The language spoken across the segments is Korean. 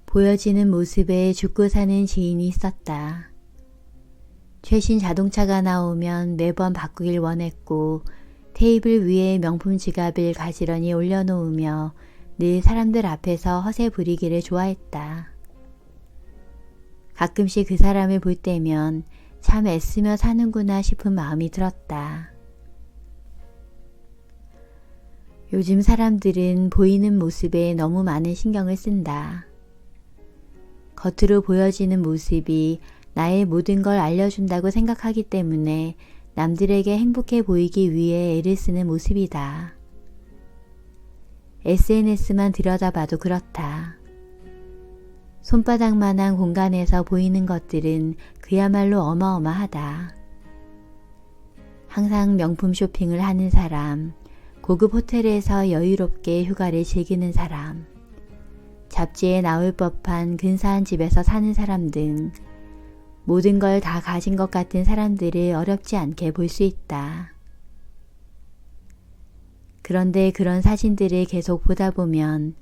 보여지는 모습에 죽고 사는 지인이 있었다. 최신 자동차가 나오면 매번 바꾸길 원했고 테이블 위에 명품 지갑을 가지런히 올려놓으며 늘 사람들 앞에서 허세 부리기를 좋아했다. 가끔씩 그 사람을 볼 때면 참 애쓰며 사는구나 싶은 마음이 들었다. 요즘 사람들은 보이는 모습에 너무 많은 신경을 쓴다. 겉으로 보여지는 모습이 나의 모든 걸 알려준다고 생각하기 때문에 남들에게 행복해 보이기 위해 애를 쓰는 모습이다. SNS만 들여다봐도 그렇다. 손바닥만한 공간에서 보이는 것들은 그야말로 어마어마하다. 항상 명품 쇼핑을 하는 사람, 고급 호텔에서 여유롭게 휴가를 즐기는 사람, 잡지에 나올 법한 근사한 집에서 사는 사람 등 모든 걸 다 가진 것 같은 사람들을 어렵지 않게 볼 수 있다. 그런데 그런 사진들을 계속 보다 보면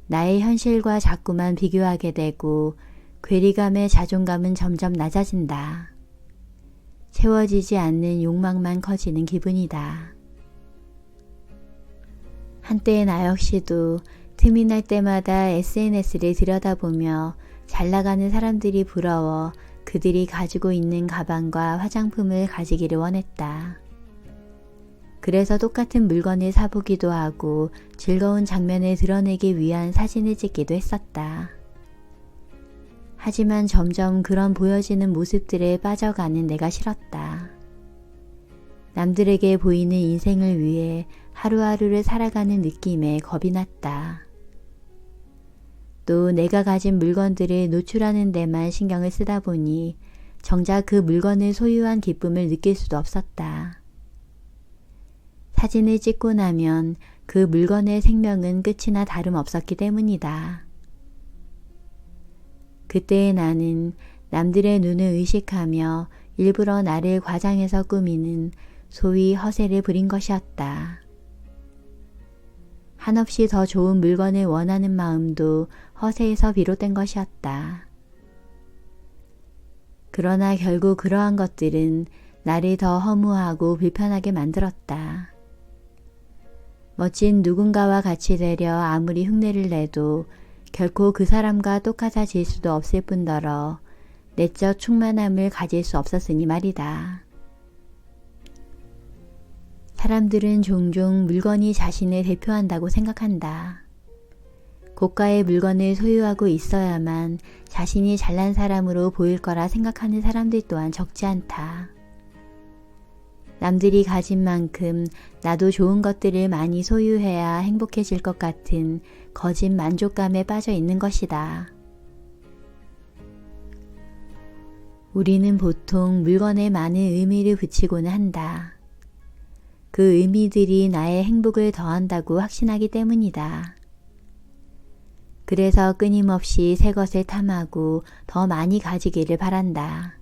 나의 현실과 자꾸만 비교하게 되고 괴리감의 자존감은 점점 낮아진다. 채워지지 않는 욕망만 커지는 기분이다. 한때 나 역시도 틈이 날 때마다 SNS를 들여다보며 잘 나가는 사람들이 부러워 그들이 가지고 있는 가방과 화장품을 가지기를 원했다. 그래서 똑같은 물건을 사보기도 하고 즐거운 장면을 드러내기 위한 사진을 찍기도 했었다. 하지만 점점 그런 보여지는 모습들에 빠져가는 내가 싫었다. 남들에게 보이는 인생을 위해 하루하루를 살아가는 느낌에 겁이 났다. 또 내가 가진 물건들을 노출하는 데만 신경을 쓰다 보니 정작 그 물건을 소유한 기쁨을 느낄 수도 없었다. 사진을 찍고 나면 그 물건의 생명은 끝이나 다름없었기 때문이다. 그때의 나는 남들의 눈을 의식하며 일부러 나를 과장해서 꾸미는 소위 허세를 부린 것이었다. 한없이 더 좋은 물건을 원하는 마음도 허세에서 비롯된 것이었다. 그러나 결국 그러한 것들은 나를 더 허무하고 불편하게 만들었다. 멋진 누군가와 같이 되려 아무리 흉내를 내도 결코 그 사람과 똑같아질 수도 없을 뿐더러 내적 충만함을 가질 수 없었으니 말이다. 사람들은 종종 물건이 자신을 대표한다고 생각한다. 고가의 물건을 소유하고 있어야만 자신이 잘난 사람으로 보일 거라 생각하는 사람들 또한 적지 않다. 남들이 가진 만큼 나도 좋은 것들을 많이 소유해야 행복해질 것 같은 거짓 만족감에 빠져 있는 것이다. 우리는 보통 물건에 많은 의미를 붙이고는 한다. 그 의미들이 나의 행복을 더한다고 확신하기 때문이다. 그래서 끊임없이 새 것을 탐하고 더 많이 가지기를 바란다.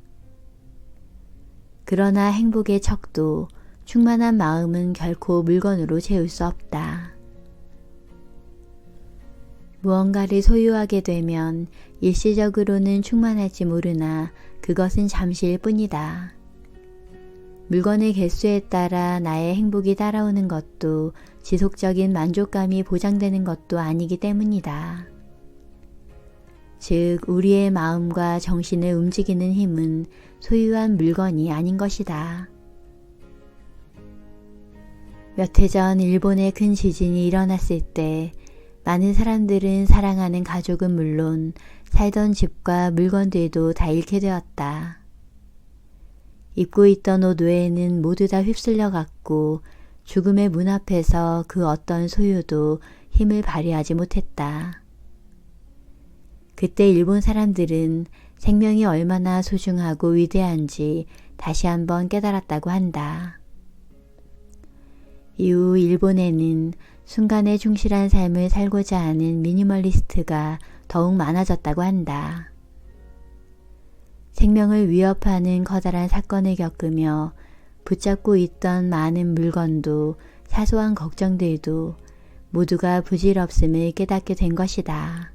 그러나 행복의 척도, 충만한 마음은 결코 물건으로 채울 수 없다. 무언가를 소유하게 되면 일시적으로는 충만할지 모르나 그것은 잠시일 뿐이다. 물건의 개수에 따라 나의 행복이 따라오는 것도 지속적인 만족감이 보장되는 것도 아니기 때문이다. 즉, 우리의 마음과 정신을 움직이는 힘은 소유한 물건이 아닌 것이다. 몇 해 전 일본에 큰 지진이 일어났을 때 많은 사람들은 사랑하는 가족은 물론 살던 집과 물건들도 다 잃게 되었다. 입고 있던 옷 외에는 모두 다 휩쓸려 갔고 죽음의 문 앞에서 그 어떤 소유도 힘을 발휘하지 못했다. 그때 일본 사람들은 생명이 얼마나 소중하고 위대한지 다시 한번 깨달았다고 한다. 이후 일본에는 순간에 충실한 삶을 살고자 하는 미니멀리스트가 더욱 많아졌다고 한다. 생명을 위협하는 커다란 사건을 겪으며 붙잡고 있던 많은 물건도 사소한 걱정들도 모두가 부질없음을 깨닫게 된 것이다.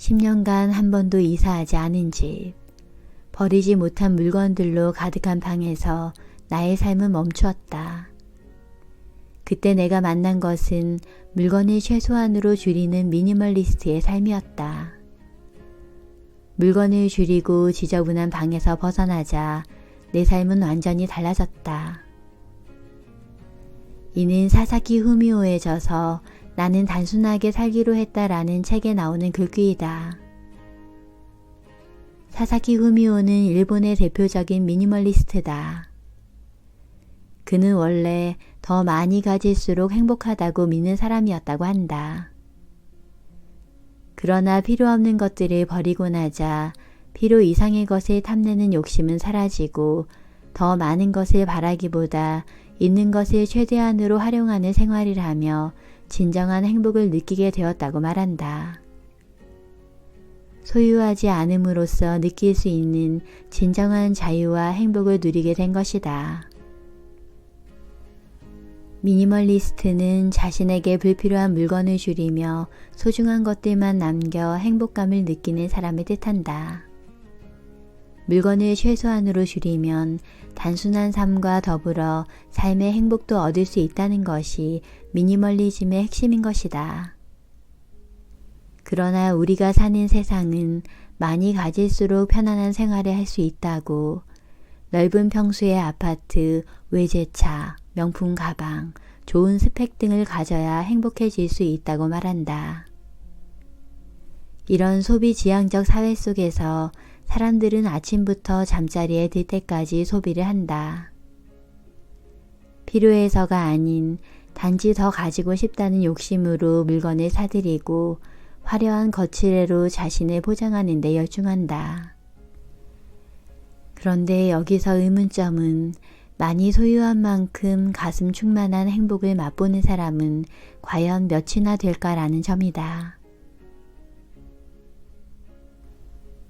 10년간 한 번도 이사하지 않은 집, 버리지 못한 물건들로 가득한 방에서 나의 삶은 멈추었다. 그때 내가 만난 것은 물건을 최소한으로 줄이는 미니멀리스트의 삶이었다. 물건을 줄이고 지저분한 방에서 벗어나자 내 삶은 완전히 달라졌다. 이는 사사키 후미오에 져서 나는 단순하게 살기로 했다라는 책에 나오는 글귀이다. 사사키 후미오는 일본의 대표적인 미니멀리스트다. 그는 원래 더 많이 가질수록 행복하다고 믿는 사람이었다고 한다. 그러나 필요 없는 것들을 버리고 나자 필요 이상의 것을 탐내는 욕심은 사라지고 더 많은 것을 바라기보다 있는 것을 최대한으로 활용하는 생활을 하며 진정한 행복을 느끼게 되었다고 말한다. 소유하지 않음으로써 느낄 수 있는 진정한 자유와 행복을 누리게 된 것이다. 미니멀리스트는 자신에게 불필요한 물건을 줄이며 소중한 것들만 남겨 행복감을 느끼는 사람을 뜻한다. 물건을 최소한으로 줄이면 단순한 삶과 더불어 삶의 행복도 얻을 수 있다는 것이 미니멀리즘의 핵심인 것이다. 그러나 우리가 사는 세상은 많이 가질수록 편안한 생활을 할 수 있다고, 넓은 평수의 아파트, 외제차, 명품 가방, 좋은 스펙 등을 가져야 행복해질 수 있다고 말한다. 이런 소비 지향적 사회 속에서 사람들은 아침부터 잠자리에 들 때까지 소비를 한다. 필요해서가 아닌 단지 더 가지고 싶다는 욕심으로 물건을 사들이고 화려한 거치대로 자신을 포장하는 데 열중한다. 그런데 여기서 의문점은 많이 소유한 만큼 가슴 충만한 행복을 맛보는 사람은 과연 몇이나 될까라는 점이다.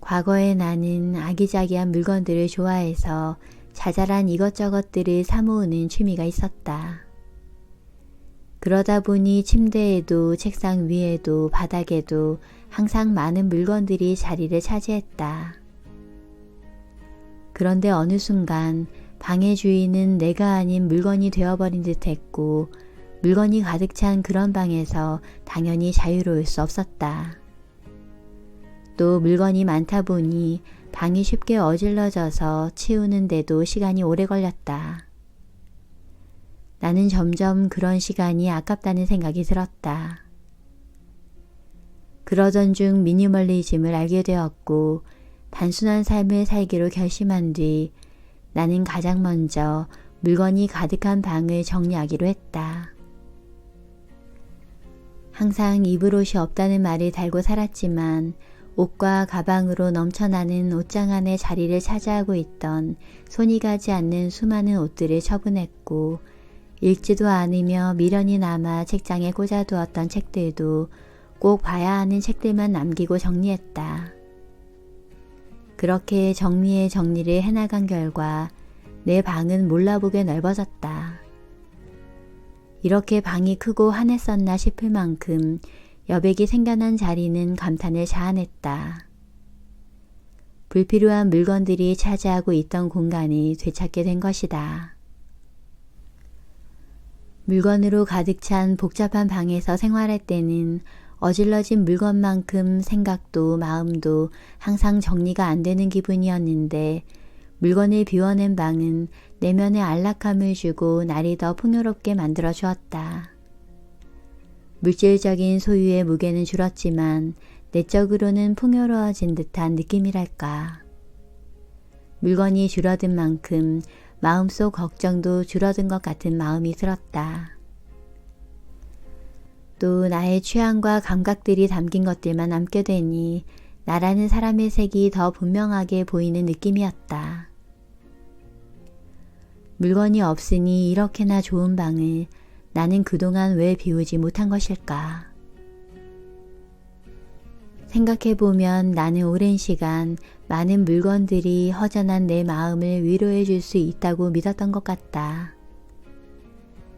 과거에 나는 아기자기한 물건들을 좋아해서 자잘한 이것저것들을 사모으는 취미가 있었다. 그러다 보니 침대에도 책상 위에도 바닥에도 항상 많은 물건들이 자리를 차지했다. 그런데 어느 순간 방의 주인은 내가 아닌 물건이 되어버린 듯 했고, 물건이 가득 찬 그런 방에서 당연히 자유로울 수 없었다. 또 물건이 많다 보니 방이 쉽게 어질러져서 치우는데도 시간이 오래 걸렸다. 나는 점점 그런 시간이 아깝다는 생각이 들었다. 그러던 중 미니멀리즘을 알게 되었고 단순한 삶을 살기로 결심한 뒤 나는 가장 먼저 물건이 가득한 방을 정리하기로 했다. 항상 입을 옷이 없다는 말을 달고 살았지만 옷과 가방으로 넘쳐나는 옷장 안에 자리를 차지하고 있던 손이 가지 않는 수많은 옷들을 처분했고, 읽지도 않으며 미련이 남아 책장에 꽂아두었던 책들도 꼭 봐야 하는 책들만 남기고 정리했다. 그렇게 정리에 정리를 해나간 결과 내 방은 몰라보게 넓어졌다. 이렇게 방이 크고 한했었나 싶을 만큼 여백이 생겨난 자리는 감탄을 자아냈다. 불필요한 물건들이 차지하고 있던 공간이 되찾게 된 것이다. 물건으로 가득 찬 복잡한 방에서 생활할 때는 어질러진 물건만큼 생각도 마음도 항상 정리가 안 되는 기분이었는데, 물건을 비워낸 방은 내면에 안락함을 주고 날이 더 풍요롭게 만들어 주었다. 물질적인 소유의 무게는 줄었지만 내적으로는 풍요로워진 듯한 느낌이랄까. 물건이 줄어든 만큼 마음속 걱정도 줄어든 것 같은 마음이 들었다. 또 나의 취향과 감각들이 담긴 것들만 남게 되니 나라는 사람의 색이 더 분명하게 보이는 느낌이었다. 물건이 없으니 이렇게나 좋은 방을 나는 그동안 왜 비우지 못한 것일까? 생각해보면 나는 오랜 시간 많은 물건들이 허전한 내 마음을 위로해 줄 수 있다고 믿었던 것 같다.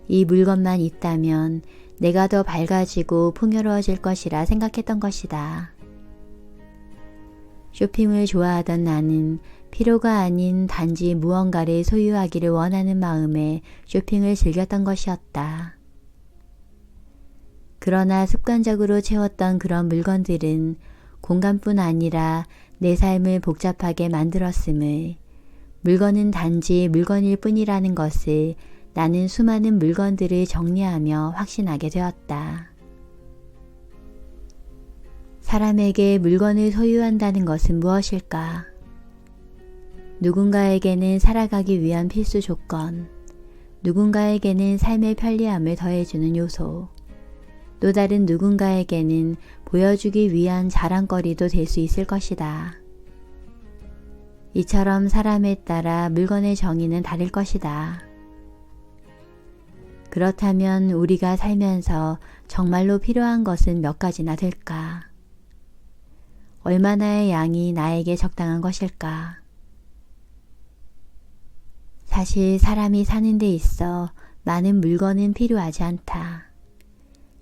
이 물건만 있다면 내가 더 밝아지고 풍요로워질 것이라 생각했던 것이다. 쇼핑을 좋아하던 나는 필요가 아닌 단지 무언가를 소유하기를 원하는 마음에 쇼핑을 즐겼던 것이었다. 그러나 습관적으로 채웠던 그런 물건들은 공간뿐 아니라 내 삶을 복잡하게 만들었음을, 물건은 단지 물건일 뿐이라는 것을 나는 수많은 물건들을 정리하며 확신하게 되었다. 사람에게 물건을 소유한다는 것은 무엇일까? 누군가에게는 살아가기 위한 필수 조건, 누군가에게는 삶의 편리함을 더해주는 요소, 또 다른 누군가에게는 보여주기 위한 자랑거리도 될 수 있을 것이다. 이처럼 사람에 따라 물건의 정의는 다를 것이다. 그렇다면 우리가 살면서 정말로 필요한 것은 몇 가지나 될까? 얼마나의 양이 나에게 적당한 것일까? 사실 사람이 사는 데 있어 많은 물건은 필요하지 않다.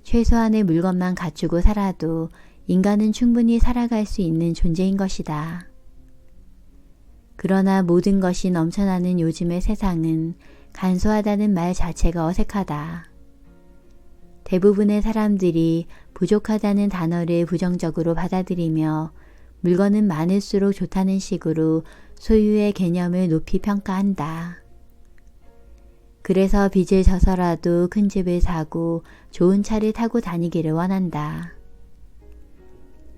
최소한의 물건만 갖추고 살아도 인간은 충분히 살아갈 수 있는 존재인 것이다. 그러나 모든 것이 넘쳐나는 요즘의 세상은 간소하다는 말 자체가 어색하다. 대부분의 사람들이 부족하다는 단어를 부정적으로 받아들이며 물건은 많을수록 좋다는 식으로 소유의 개념을 높이 평가한다. 그래서 빚을 져서라도 큰 집을 사고 좋은 차를 타고 다니기를 원한다.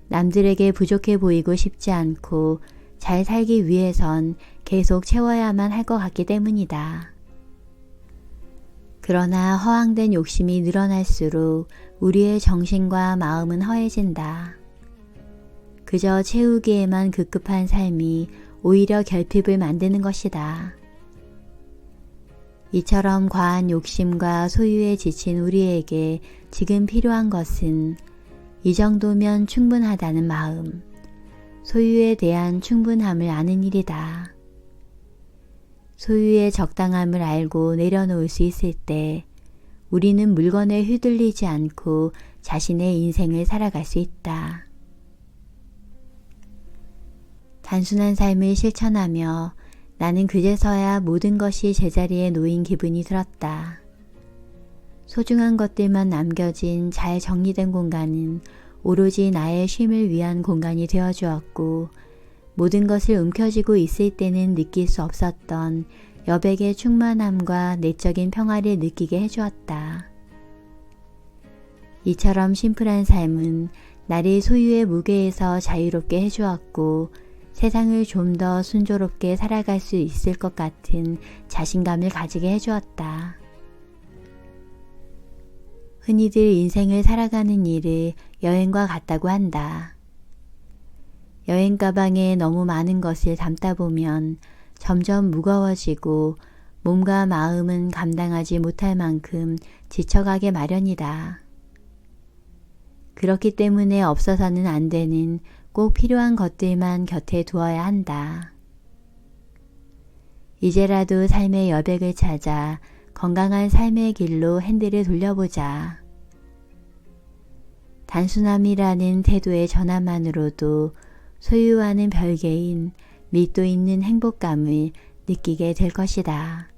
남들에게 부족해 보이고 싶지 않고 잘 살기 위해선 계속 채워야만 할 것 같기 때문이다. 그러나 허황된 욕심이 늘어날수록 우리의 정신과 마음은 허해진다. 그저 채우기에만 급급한 삶이 오히려 결핍을 만드는 것이다. 이처럼 과한 욕심과 소유에 지친 우리에게 지금 필요한 것은 이 정도면 충분하다는 마음, 소유에 대한 충분함을 아는 일이다. 소유의 적당함을 알고 내려놓을 수 있을 때 우리는 물건에 휘둘리지 않고 자신의 인생을 살아갈 수 있다. 단순한 삶을 실천하며 나는 그제서야 모든 것이 제자리에 놓인 기분이 들었다. 소중한 것들만 남겨진 잘 정리된 공간은 오로지 나의 쉼을 위한 공간이 되어주었고, 모든 것을 움켜쥐고 있을 때는 느낄 수 없었던 여백의 충만함과 내적인 평화를 느끼게 해주었다. 이처럼 심플한 삶은 나를 소유의 무게에서 자유롭게 해주었고, 세상을 좀 더 순조롭게 살아갈 수 있을 것 같은 자신감을 가지게 해주었다. 흔히들 인생을 살아가는 일을 여행과 같다고 한다. 여행 가방에 너무 많은 것을 담다 보면 점점 무거워지고 몸과 마음은 감당하지 못할 만큼 지쳐가게 마련이다. 그렇기 때문에 없어서는 안 되는 꼭 필요한 것들만 곁에 두어야 한다. 이제라도 삶의 여백을 찾아 건강한 삶의 길로 핸들을 돌려보자. 단순함이라는 태도의 전환만으로도 소유와는 별개인 밀도 있는 행복감을 느끼게 될 것이다.